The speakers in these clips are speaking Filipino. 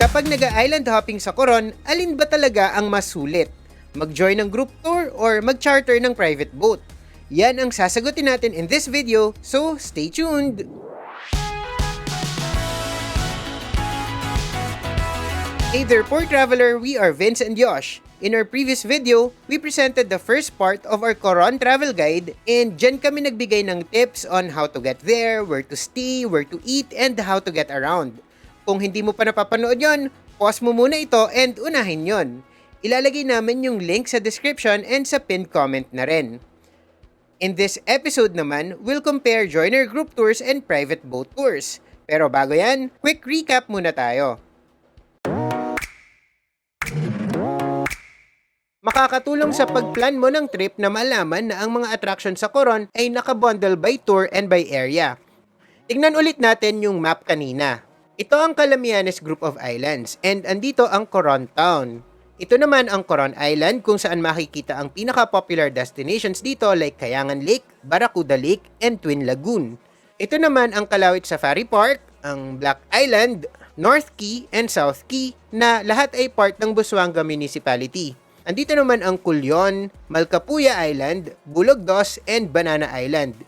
Kapag nag-island hopping sa Coron, alin ba talaga ang mas sulit? Mag-join ng group tour or mag-charter ng private boat? Yan ang sasagutin natin in this video, so stay tuned! Hey there, poor traveler! We are Vince and Josh. In our previous video, we presented the first part of our Coron travel guide and dyan kami nagbigay ng tips on how to get there, where to stay, where to eat, and how to get around. Kung hindi mo pa napapanood yon, pause mo muna ito and unahin yon. Ilalagay namin yung link sa description and sa pinned comment na rin. In this episode naman, we'll compare joiner group tours and private boat tours. Pero bago yan, quick recap muna tayo. Makakatulong sa pagplan mo ng trip na malaman na ang mga attraction sa Coron ay nakabundle by tour and by area. Tingnan ulit natin yung map kanina. Ito ang Calamianes Group of Islands and andito ang Coron Town. Ito naman ang Coron Island kung saan makikita ang pinaka-popular destinations dito like Kayangan Lake, Barracuda Lake, and Twin Lagoon. Ito naman ang Kalawit Safari Park, ang Black Island, North Key, and South Key na lahat ay part ng Busuanga Municipality. Andito naman ang Culion, Malcapuya Island, Bulogdos, and Banana Island.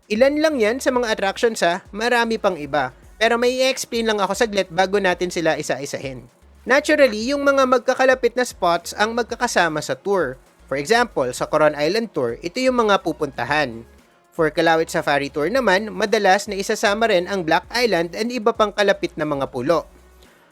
Ilan lang yan sa mga attractions marami pang iba. Pero may i-explain lang ako saglit bago natin sila isa-isahin. Naturally, yung mga magkakalapit na spots ang magkakasama sa tour. For example, sa Coron Island Tour, ito yung mga pupuntahan. For Kalawit Safari Tour naman, madalas na isasama rin ang Black Island and iba pang kalapit na mga pulo.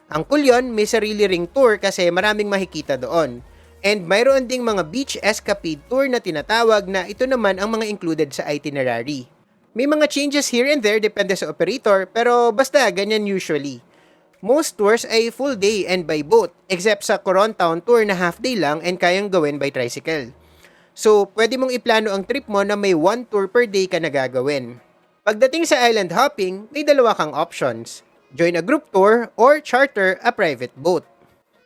Ang Culion may sarili ring tour kasi maraming makikita doon. And mayroon ding mga beach escapade tour na tinatawag na ito naman ang mga included sa itinerary. May mga changes here and there depende sa operator pero basta ganyan usually. Most tours ay full day and by boat except sa Coron Town Tour na half day lang and kayang gawin by tricycle. So pwede mong iplano ang trip mo na may one tour per day ka na gagawin. Pagdating sa island hopping, may dalawa kang options. Join a group tour or charter a private boat.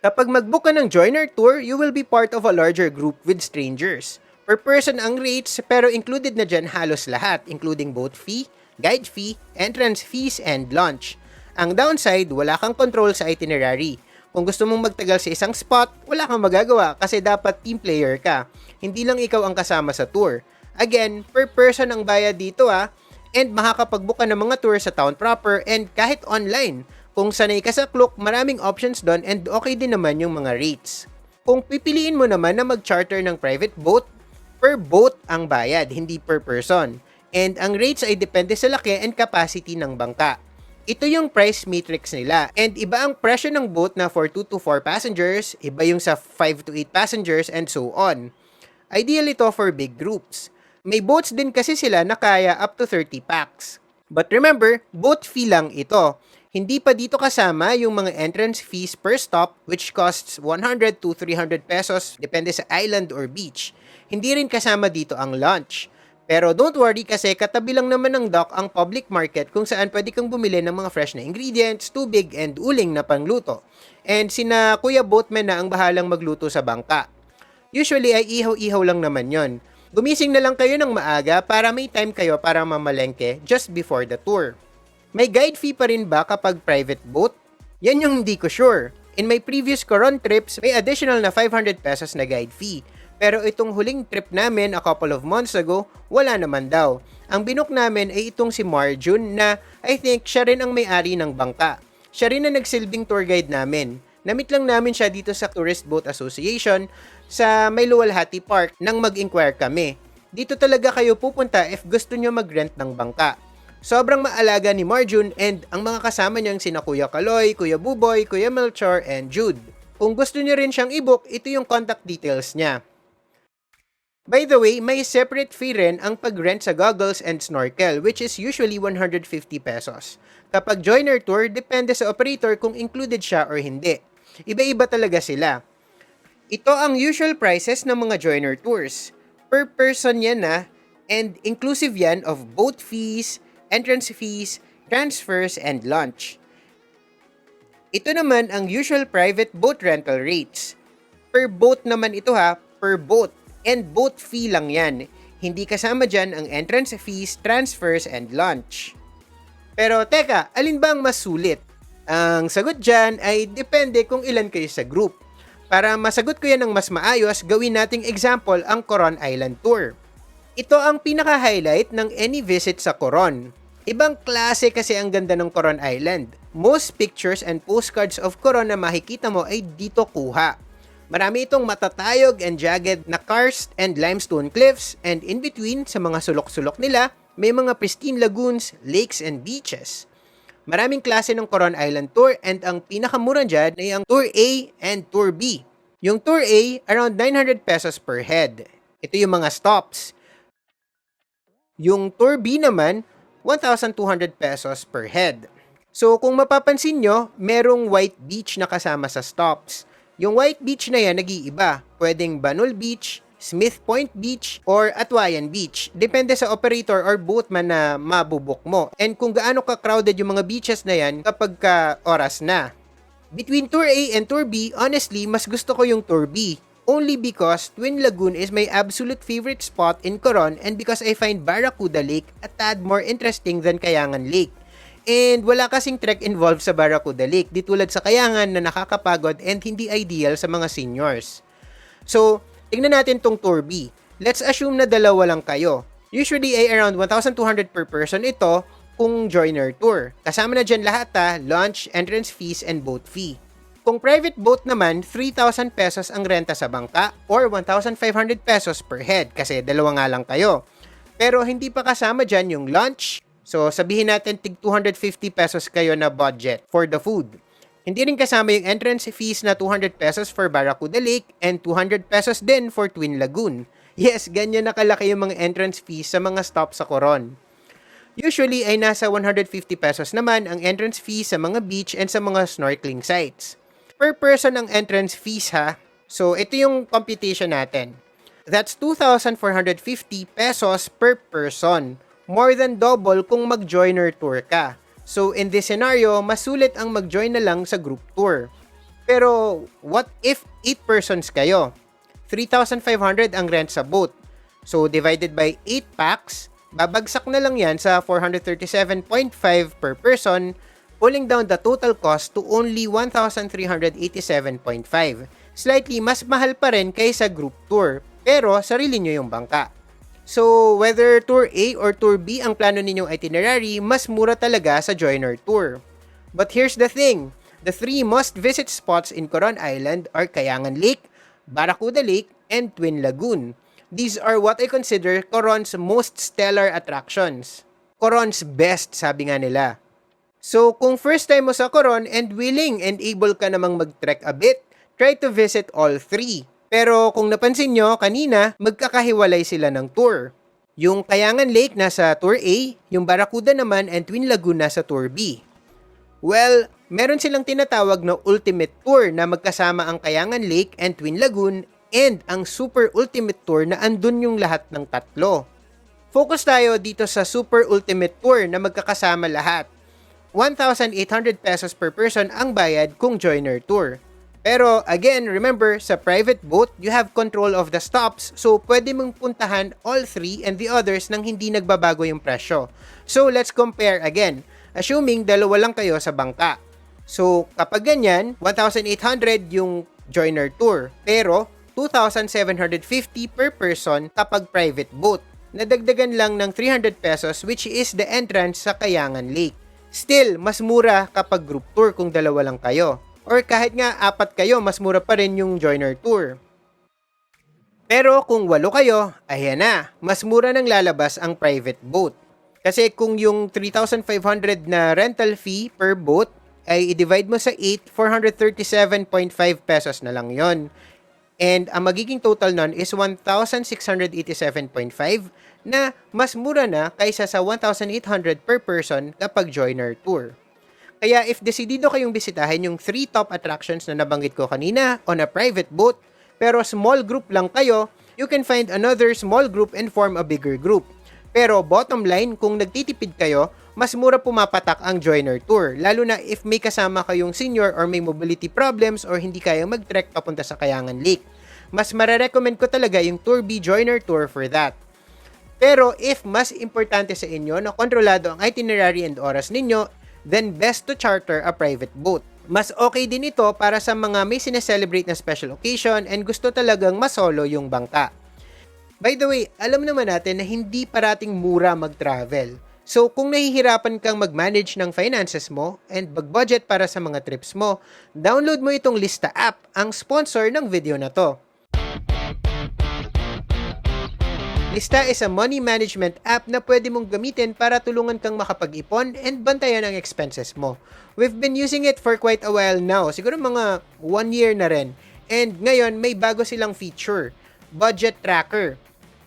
Kapag mag-book ka ng joiner tour, you will be part of a larger group with strangers. Per person ang rates pero included na dyan halos lahat including boat fee, guide fee, entrance fees, and lunch. Ang downside, wala kang control sa itinerary. Kung gusto mong magtagal sa isang spot, wala kang magagawa kasi dapat team player ka. Hindi lang ikaw ang kasama sa tour. Again, per person ang bayad dito and makakapag-book ka ng mga tour sa town proper and kahit online. Kung sanay ka sa Klook, maraming options doon and okay din naman yung mga rates. Kung pipiliin mo naman na mag-charter ng private boat, per boat ang bayad, hindi per person. And ang rates ay depende sa laki and capacity ng bangka. Ito yung price matrix nila. And iba ang presyo ng boat na for 2 to 4 passengers, iba yung sa 5 to 8 passengers, and so on. Ideal ito for big groups. May boats din kasi sila na kaya up to 30 packs. But remember, boat fee lang ito. Hindi pa dito kasama yung mga entrance fees per stop which costs 100 to 300 pesos depende sa island or beach. Hindi rin kasama dito ang lunch. Pero don't worry kasi katabi lang naman ng dock ang public market kung saan pwede kang bumili ng mga fresh na ingredients, tubig, and uling na pangluto. And sina Kuya Boatman na ang bahalang magluto sa bangka. Usually ay ihaw-ihaw lang naman yon. Gumising na lang kayo ng maaga para may time kayo para mamalengke just before the tour. May guide fee pa rin ba kapag private boat? Yan yung hindi ko sure. In my previous Coron trips, may additional na 500 pesos na guide fee. Pero itong huling trip namin a couple of months ago, wala naman daw. Ang binook namin ay itong si Marjun na I think siya rin ang may-ari ng bangka. Siya rin na nagsilbing tour guide namin. Namit lang namin siya dito sa Tourist Boat Association sa May Luwalhati Park nang mag-inquire kami. Dito talaga kayo pupunta if gusto nyo mag-rent ng bangka. Sobrang maalaga ni Marjun and ang mga kasama niyang sina Kuya Kaloy, Kuya Buboy, Kuya Melchor, and Jude. Kung gusto niyo rin siyang i-book, ito yung contact details niya. By the way, may separate fee rin ang pag-rent sa goggles and snorkel which is usually 150 pesos. Kapag joiner tour, depende sa operator kung included siya or hindi. Iba-iba talaga sila. Ito ang usual prices ng mga joiner tours. Per person yan and inclusive yan of boat fees, entrance fees, transfers, and lunch. Ito naman ang usual private boat rental rates. Per boat naman ito per boat. And boat fee lang yan. Hindi kasama dyan ang entrance fees, transfers, and lunch. Pero teka, alin ba ang mas sulit? Ang sagot dyan ay depende kung ilan kayo sa group. Para masagot ko yan ng mas maayos, gawin nating example ang Coron Island Tour. Ito ang pinaka-highlight ng any visit sa Coron. Ibang klase kasi ang ganda ng Coron Island. Most pictures and postcards of Coron na makikita mo ay dito kuha. Marami itong matatayog and jagged na karst and limestone cliffs, and in between sa mga sulok-sulok nila, may mga pristine lagoons, lakes, and beaches. Maraming klase ng Coron Island Tour, and ang pinakamura dyan ay ang Tour A and Tour B. Yung Tour A, around 900 pesos per head. Ito yung mga stops. Yung Tour B naman, 1,200 pesos per head. So kung mapapansin nyo, merong white beach na kasama sa stops. Yung white beach na yan nag-iiba. Pwedeng Banul Beach, Smith Point Beach, or Atwayan Beach. Depende sa operator or boatman na mabubuk mo. And kung gaano ka-crowded yung mga beaches na yan kapag oras na. Between Tour A and Tour B, honestly, mas gusto ko yung Tour B. Only because Twin Lagoon is my absolute favorite spot in Coron, and because I find Barracuda Lake a tad more interesting than Kayangan Lake. And wala kasing trek involved sa Barracuda Lake, di tulad sa Kayangan na nakakapagod and hindi ideal sa mga seniors. So, tingnan natin tong Tour B. Let's assume na dalawa lang kayo. Usually ay around 1,200 per person ito kung joiner tour. Kasama na dyan lahat lunch, entrance fees, and boat fee. Kung private boat naman, 3,000 pesos ang renta sa bangka or 1,500 pesos per head kasi dalawa nga lang kayo. Pero hindi pa kasama dyan yung lunch. So sabihin natin tig 250 pesos kayo na budget for the food. Hindi rin kasama yung entrance fees na 200 pesos for Barracuda Lake and 200 pesos din for Twin Lagoon. Yes, ganyan nakalaki yung mga entrance fees sa mga stop sa Coron. Usually ay nasa 150 pesos naman ang entrance fees sa mga beach and sa mga snorkeling sites. Per person ang entrance fees ha. So ito yung computation natin. That's 2,450 pesos per person. More than double kung mag-joiner tour ka. So in this scenario, mas sulit ang mag-join na lang sa group tour. Pero what if 8 persons kayo? 3,500 ang rent sa boat. So divided by 8 packs, babagsak na lang yan sa 437.5 per person, pulling down the total cost to only 1,387.5. Slightly mas mahal pa rin kaysa group tour, pero sarili nyo yung bangka. So, whether Tour A or Tour B ang plano ninyong itinerary, mas mura talaga sa joiner tour. But here's the thing, the 3 must-visit spots in Coron Island are Kayangan Lake, Barracuda Lake, and Twin Lagoon. These are what I consider Coron's most stellar attractions. Coron's best, sabi nga nila. So, kung first time mo sa Coron and willing and able ka namang mag-trek a bit, try to visit all 3. Pero kung napansin nyo kanina, magkakahiwalay sila ng tour. Yung Kayangan Lake nasa Tour A, yung Barracuda naman and Twin Lagoon nasa Tour B. Well, meron silang tinatawag na ultimate tour na magkasama ang Kayangan Lake and Twin Lagoon and ang super ultimate tour na andun yung lahat ng tatlo. Focus tayo dito sa super ultimate tour na magkakasama lahat. 1,800 pesos per person ang bayad kung joiner tour. Pero again, remember, sa private boat, you have control of the stops, so pwede mong puntahan all 3 and the others nang hindi nagbabago yung presyo. So let's compare again, assuming dalawa lang kayo sa bangka. So kapag ganyan, 1,800 yung joiner tour, pero 2,750 per person kapag private boat. Nadagdagan lang ng 300 pesos which is the entrance sa Kayangan Lake. Still, mas mura kapag group tour kung dalawa lang kayo. Or kahit nga 4 kayo, mas mura pa rin yung joiner tour. Pero kung 8 kayo, ayan na, mas mura nang lalabas ang private boat. Kasi kung yung 3,500 na rental fee per boat ay i-divide mo sa 8, 437.5 pesos na lang yon. And ang magiging total nun is 1,687.5 na mas mura na kaysa sa 1,800 per person kapag joiner tour. Kaya if desidido kayong bisitahin yung 3 top attractions na nabanggit ko kanina on a private boat, pero small group lang kayo, you can find another small group and form a bigger group. Pero bottom line, kung nagtitipid kayo, mas mura pumapatak ang joiner tour, lalo na if may kasama kayong senior or may mobility problems or hindi kayang mag-trek papunta sa Kayangan Lake. Mas marerecommend ko talaga yung Tour B joiner tour for that. Pero if mas importante sa inyo na kontrolado ang itinerary and oras ninyo, then best to charter a private boat. Mas okay din ito para sa mga may sineselebrate na special occasion and gusto talagang masolo yung bangka. By the way, alam naman natin na hindi parating mura mag-travel. So kung nahihirapan kang mag-manage ng finances mo and mag-budget para sa mga trips mo, download mo itong Lista app, ang sponsor ng video na to. Lista is a money management app na pwede mong gamitin para tulungan kang makapag-ipon and bantayan ang expenses mo. We've been using it for quite a while now, siguro mga 1 year na rin. And ngayon, may bago silang feature, Budget Tracker.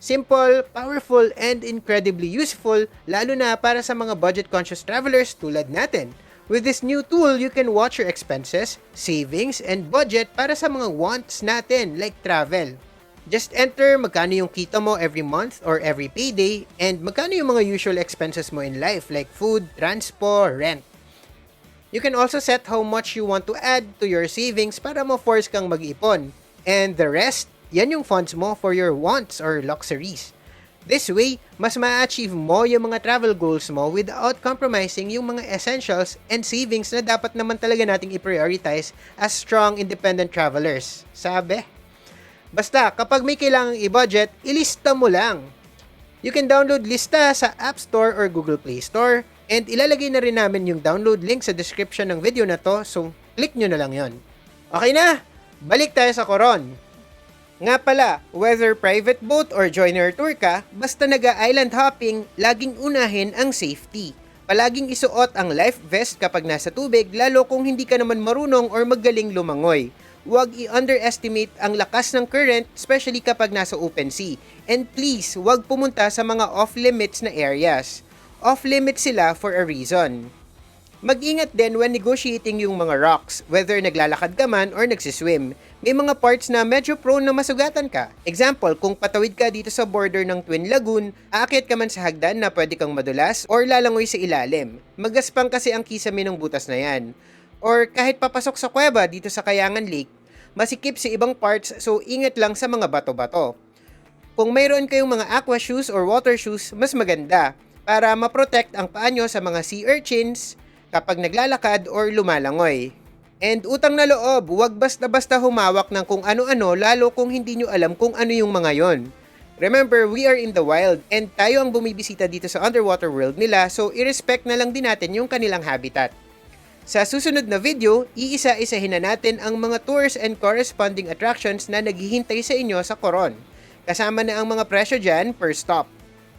Simple, powerful, and incredibly useful, lalo na para sa mga budget-conscious travelers tulad natin. With this new tool, you can watch your expenses, savings, and budget para sa mga wants natin like travel. Just enter magkano yung kita mo every month or every payday and magkano yung mga usual expenses mo in life like food, transport, rent. You can also set how much you want to add to your savings para ma-force kang mag-ipon. And the rest, yan yung funds mo for your wants or luxuries. This way, mas ma-achieve mo yung mga travel goals mo without compromising yung mga essentials and savings na dapat naman talaga nating i-prioritize as strong independent travelers. Sabi? Basta, kapag may kailangang i-budget, ilista mo lang. You can download Lista sa App Store or Google Play Store and ilalagay na rin namin yung download link sa description ng video na to, so click nyo na lang yon. Okay na, balik tayo sa Coron. Nga pala, whether private boat or joiner tour ka, basta naga-island hopping, laging unahin ang safety. Palaging isuot ang life vest kapag nasa tubig, lalo kung hindi ka naman marunong or magaling lumangoy. Huwag i-underestimate ang lakas ng current, especially kapag nasa open sea. And please, huwag pumunta sa mga off-limits na areas. Off-limits sila for a reason. Mag-ingat din when negotiating yung mga rocks, whether naglalakad ka man or nagsiswim. May mga parts na medyo prone na masugatan ka. Example, kung patawid ka dito sa border ng Twin Lagoon, aakyat ka man sa hagdan na pwede kang madulas or lalangoy sa ilalim. Magaspang kasi ang kisame ng butas na yan. Or kahit papasok sa kuweba dito sa Kayangan Lake, masikip sa ibang parts, so ingat lang sa mga bato-bato. Kung mayroon kayong mga aqua shoes or water shoes, mas maganda para ma-protect ang paa nyo sa mga sea urchins kapag naglalakad or lumalangoy. And utang na loob, huwag basta-basta humawak ng kung ano-ano lalo kung hindi nyo alam kung ano yung mga yon. Remember, we are in the wild and tayo ang bumibisita dito sa underwater world nila, so i-respect na lang din natin yung kanilang habitat. Sa susunod na video, iisa-isahin na natin ang mga tours and corresponding attractions na naghihintay sa inyo sa Coron. Kasama na ang mga presyo dyan per stop.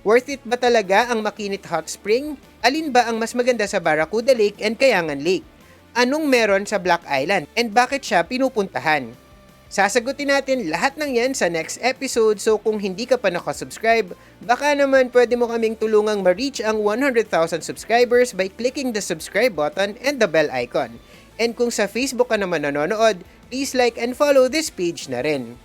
Worth it ba talaga ang Makinit Hot Spring? Alin ba ang mas maganda sa Barracuda Lake and Kayangan Lake? Anong meron sa Black Island? And bakit siya pinupuntahan? Sasagutin natin lahat ng yan sa next episode, so kung hindi ka pa nakasubscribe, baka naman pwede mo kaming tulungang ma-reach ang 100,000 subscribers by clicking the subscribe button and the bell icon. And kung sa Facebook ka naman nanonood, please like and follow this page na rin.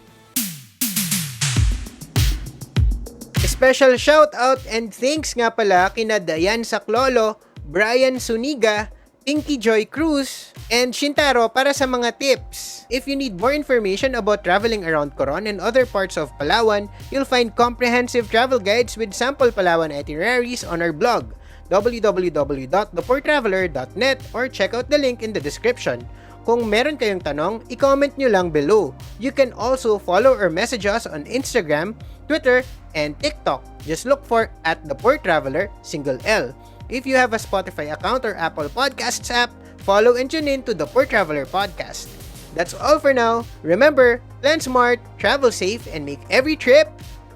Special shoutout and thanks nga pala kina Dayan Saclolo, Brian Suniga, Pinky Joy Cruz, and Shintaro para sa mga tips. If you need more information about traveling around Coron and other parts of Palawan, you'll find comprehensive travel guides with sample Palawan itineraries on our blog, www.theportraveler.net, or check out the link in the description. Kung meron kayong tanong, i-comment nyo lang below. You can also follow or message us on Instagram, Twitter, and TikTok. Just look for @theportraveler, single L. If you have a Spotify account or Apple Podcasts app, follow and tune in to the Port Traveler Podcast. That's all for now. Remember, plan smart, travel safe, and make every trip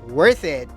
worth it.